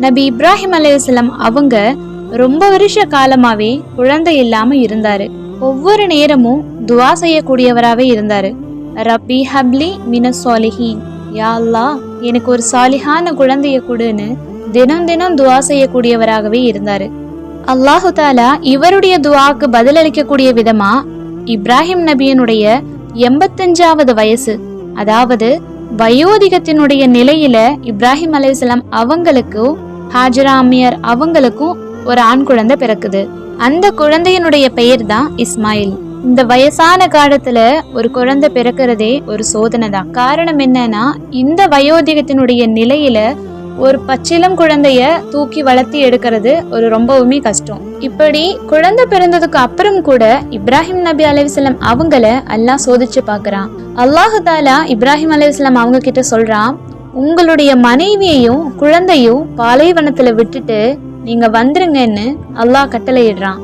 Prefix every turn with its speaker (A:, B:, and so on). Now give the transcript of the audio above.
A: நபி இப்ராஹிம் அலைஹிஸ்ஸலாம் அவங்க ரொம்ப வருஷ காலமாவே குழந்தை இல்லாம இருந்தாரு. ஒவ்வொரு நேரமும் துவா செய்யக்கூடியவராவே இருந்தாரு. ரப்பி ஹப்லி மினஸ் சாலிஹீன், யா அல்லாஹ் எனக்கு ஒரு சாலிஹான குழந்தைய கொடுன்னு தினம் தினம் துவா செய்யக்கூடியவராகவே இருந்தாரு. அல்லாஹு தாலா இவருடைய துவாக்கு பதிலளிக்கக்கூடிய விதமா இப்ராஹிம் நபியினுடைய 85வது வயசு, அதாவது வயோதிகத்தினுடைய நிலையில இப்ராஹிம் அலைஹிஸ்ஸலாம் அவங்களுக்கும் ஹாஜரா அம்மையார் அவங்களுக்கும் ஒரு ஆண் குழந்தை பிறக்குது. அந்த குழந்தையினுடைய பெயர் தான் இஸ்மாயில். இந்த வயசான காலத்துல ஒரு குழந்தை பிறக்கிறதே ஒரு சோதனை தான். காரணம் என்னன்னா, இந்த வயோதிகத்தினுடைய நிலையில ஒரு பச்சிலம் குழந்தைய தூக்கி வளர்த்தி எடுக்கிறது ஒரு ரொம்பவுமே கஷ்டம். இப்படி குழந்தை பிறந்ததுக்கு அப்புறம் கூட இப்ராஹிம் நபி அலைஹிஸ்ஸலாம் அவங்கள அல்லாஹ் சோதிச்சு பாக்குறான். அல்லாஹு தாலா இப்ராஹிம் அலைஹிஸ்ஸலாம் அவங்க கிட்ட சொல்றான், உங்களுடைய மனைவியையும் குழந்தையும் பாலைவனத்துல விட்டுட்டு நீங்க வந்துருங்கன்னு அல்லாஹ் கட்டளையிடுறான்.